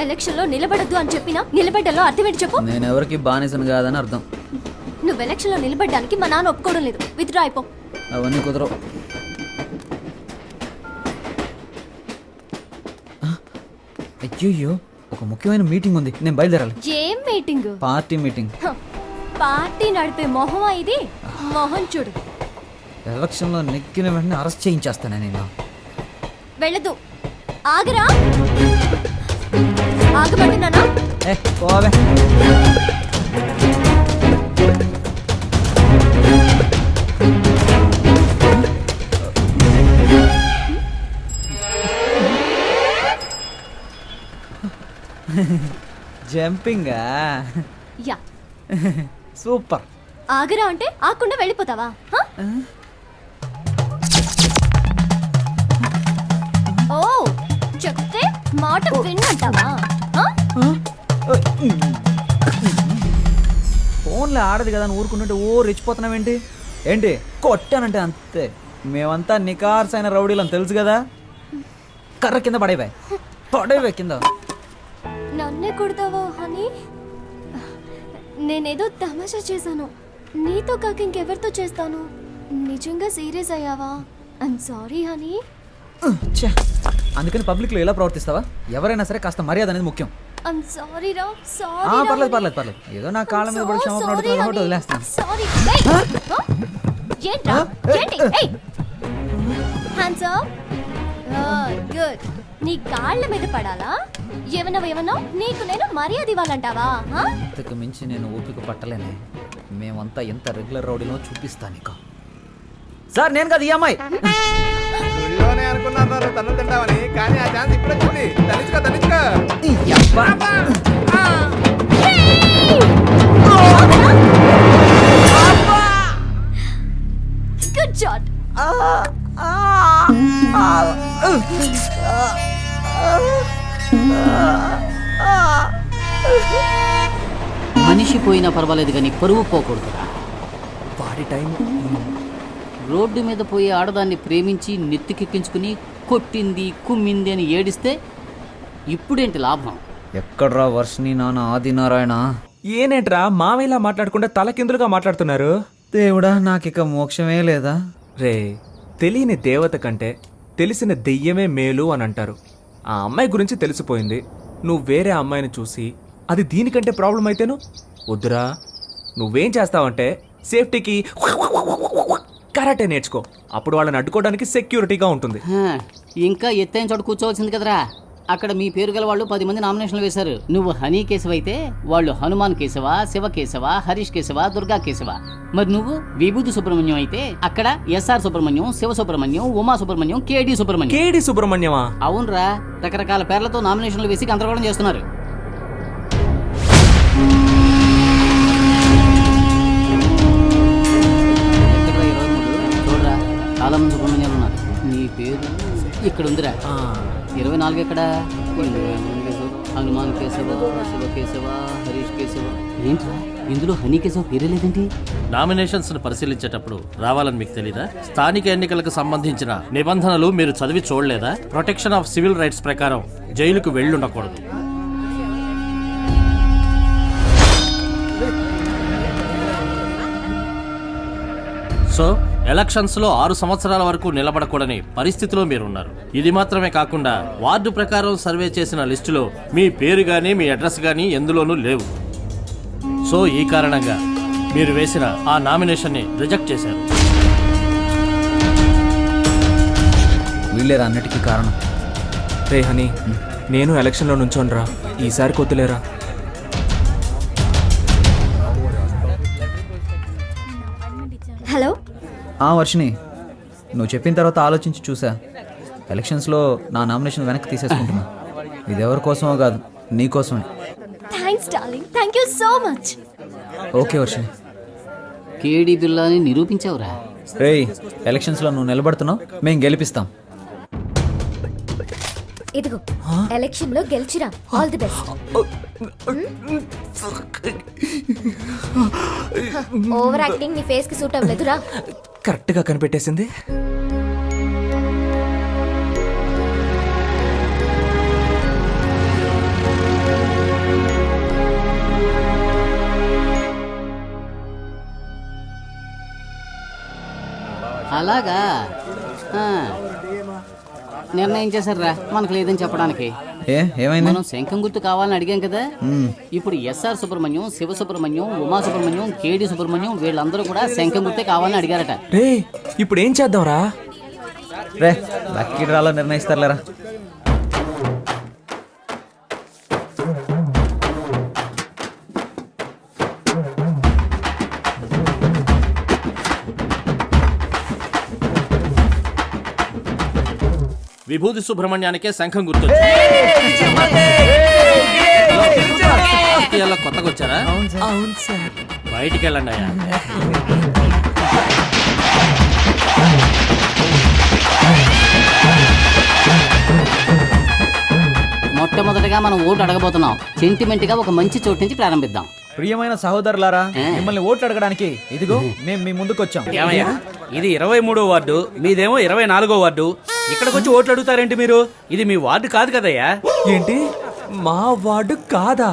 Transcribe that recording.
Election లో నిలబడద్దు అని చెప్పినా నిలబడ్డలో అర్థం ఏంటి చెప్పు. నేను ఎవరికి బానిసను కాదని అర్థం. నువ్వు ఎలక్షన్ లో నిలబడ్డానికి మా నాన్న ఒప్పుకోవడం లేదు. విత్డ్రా అయిపో. అవన్నీ కుదరవు. అయ్యో, ఒక ముఖ్యమైన మీటింగ్ ఉంది, నేను బయలుదేరాలి. ఏం మీటింగ్? Party meeting. పార్టీ నడిపే మొహమా ఇది? మొహం చూడు. ఎలక్షన్ లో నెగ్గిన వెంటనే అరెస్ట్ చేయించేస్తాను నేను. వెళ్ళదు. ఆగరా. ఆగబడుతున్నానా? పోవే. జంపింగా? యా. సూపర్. ఆగరా అంటే ఆకుండా వెళ్ళిపోతావా? ఓ, చెప్తే మాట విన్నంటావా? ఫోన్లో ఆడదు కదా అని ఊరుకుంటుంటే ఓ రెచ్చిపోతున్నావేంటి? ఏంటి కొట్టానంటే అంతే. మేమంతా నికార్స్ అయిన రౌడీలని తెలుసు కదా. కర్ర కింద పడేవే కింద. నన్నే కొడతావా హనీ? నేనేదో తమాషా చేశాను. నీతో కాక ఇంకెవరితో చేస్తాను? నిజంగా సీరియస్ అయ్యావా? I'm sorry honey. అందుకని పబ్లిక్లో ఎలా ప్రవర్తిస్తావా? ఎవరైనా సరే కాస్త మర్యాద అనేది ముఖ్యం. ఐమ్ సారీ రా. సారీ. పర్లేదు. ఏదో నా కాళ్ళ మీద పడి క్షమాపణ అడుగుతున్నా కాబట్టి వదిలేస్తాను. సారీ. ఏంట్రా? ఏంటి? ఏయ్, హ్యాండ్స్ అప్. గుడ్. నీ కాళ్ళ మీద పడాలా? ఏమన్నావు? నీకు నేను మర్యాద ఇవ్వాలంటావా? ఇంతకు మించి నేను ఓపిక పట్టలేనే. మేమంతా ఎంత రెగ్యులర్ రౌడీలో చూపిస్తా నీకు. సార్, నేను కదా ఈ అమ్మాయి. అనుకున్నారు తను తింటామని, కానీ ఆ ఛాన్స్ ఇప్పుడు వచ్చింది. తలుచుకో. Good shot. మనిషి పోయినా పర్వాలేదు కానీ పరువు పోకూడదురా. వాడి టైం. రోడ్డు మీద పోయి ఆడదాన్ని ప్రేమించి నెత్తికెక్కించుకుని కొట్టింది కుమ్మింది అని ఏడిస్తే ఇప్పుడేంటి లాభం? ఎక్కడ్రా వర్షిని నాన్న ఆదినారాయణ? ఏనేట్రా మామయ్యలా మాట్లాడకుండా తలకిందులుగా మాట్లాడుతున్నారు? దేవుడా, నాకిక మోక్షమే లేదా? రే, తెలియని దేవత కంటే తెలిసిన దెయ్యమే మేలు అని అంటారు. ఆ అమ్మాయి గురించి తెలిసిపోయింది. నువ్వు వేరే అమ్మాయిని చూసి అది దీనికంటే ప్రాబ్లం అయితేను వద్దురా. నువ్వేం చేస్తావంటే సేఫ్టీకి కరాటే నేర్చుకో. అప్పుడు వాళ్ళని అడ్డుకోవడానికి సెక్యూరిటీగా ఉంటుంది. ఇంకా ఎత్తైన చోట కూర్చోవలసింది కదరా. అక్కడ మీ పేరు గల వాళ్ళు 10 మంది నామినేషన్లు వేశారు. నువ్వు హనీ కేశవ అయితే వాళ్ళు హనుమాన్ కేశవ, శివ కేశవ, హరీష్ కేశవ, దుర్గా కేశవ. మరి నువ్వు విభూతి సుబ్రహ్మణ్యం అయితే అక్కడ ఎస్ఆర్ సుబ్రహ్మణ్యం, శివ సుబ్రహ్మణ్యం, ఉమా సుబ్రహ్మణ్యం, కేడి సుబ్రహ్మణ్యం. కేడి సుబ్రహ్మణ్యమా? అవునరా. రకరకాల పేర్లతో నామినేషన్లు వేసి గందరగోళం చేస్తున్నారు. చూడరా, చాలా మంది సుబ్రహ్మణ్యాలు ఉన్నారు. నీ పేరు ఇక్కడ ఉందిరా. 24 ఎక్కడ? హనుమాన్ కేశవ, శివ కేశవ, హరీష్ కేశవ. ఏంట్రా ఇందులో హనీ కేశవ పేరే లేదేంటి? నామినేషన్స్ ను పరిశీలించేటప్పుడు రావాలని మీకు తెలీదా? స్థానిక ఎన్నికలకు సంబంధించిన నిబంధనలు మీరు చదివి చూడలేదా? ప్రొటెక్షన్ ఆఫ్ సివిల్ రైట్స్ ప్రకారం జైలుకు వెళ్ళుండకూడదు. సో ఎలక్షన్స్ లో 6 సంవత్సరాల వరకు నిలబడకూడని పరిస్థితిలో మీరున్నారు. ఇది మాత్రమే కాకుండా వార్డు ప్రకారం సర్వే చేసిన లిస్టులో మీ పేరు గానీ మీ అడ్రస్ గానీ ఎందులోనూ లేవు. సో ఈ కారణంగా మీరు వేసిన ఆ నామినేషన్ ని రిజెక్ట్ చేశారు. వీళ్ళేరా అన్నిటికీ కారణం. రే హనీ, నేను ఎలక్షన్లో నుంచోనరా. ఈసారి కొద్దులేరా. హలో. వర్షిని, నువ్వు చెప్పిన తర్వాత ఆలోచించి చూసా. ఎలక్షన్స్లో నా నామినేషన్ వెనక్కి తీసేసుకుంటున్నా. ఇది ఎవరి కోసమో కాదు, నీ కోసమే. Thanks darling. Thank you so much. Okay Varshini. కేడి బిల్లాని నిరూపించావురా. రేయ్, ఎలక్షన్స్లో నువ్వు నిలబడుతున్నావు, మేము గెలిపిస్తాం. ఇదిగో ఎలక్షన్ లో గెలిచిరా. All the best. Over acting నీ ఫేస్ కి సూట్ అవ్వలేదురా. కరెక్ట్ గా కనిపెట్టేసింది. అలాగా ఆ. నిర్ణయం చేశారా మనకు లేదని చెప్పడానికి. ఏమైంది? మనం శంఖం గుర్తు కావాలని అడిగాం కదా. ఇప్పుడు ఎస్ఆర్ సుబ్రహ్మణ్యం, శివ సుబ్రహ్మణ్యం, ఉమా సుబ్రహ్మణ్యం, కేడి సుబ్రహ్మణ్యం వీళ్ళందరూ కూడా శంఖం గుర్తే కావాలని అడిగారట. రే ఇప్పుడు ఏం చేద్దాంరా? రే లక్కీ డ్రాలో నిర్ణయిస్తారులేరా. విభూతి సుబ్రహ్మణ్యానికే శంఖం గుర్తు. కొత్తగా వచ్చారా? అవును సార్. బయటికి వెళ్ళండి అయ్యా. మొట్టమొదటిగా మనం ఓటు అడగబోతున్నాం. సెంటిమెంట్ గా ఒక మంచి చోటు నుంచి ప్రారంభిద్దాం. ప్రియమైన సహోదరులారా, మిమ్మల్ని ఓట్లు అడగడానికి ఇదిగో మేము మీ ముందుకు వచ్చాం. ఏమయ్యా, ఇది 23వ వార్డు, మీదేమో 24వ వార్డు. ఇక్కడికి వచ్చి ఓట్లు అడుగుతారేంటి మీరు? ఇది మీ వార్డు కాదు కదయ్యా. ఏంటి మా వార్డు కాదా?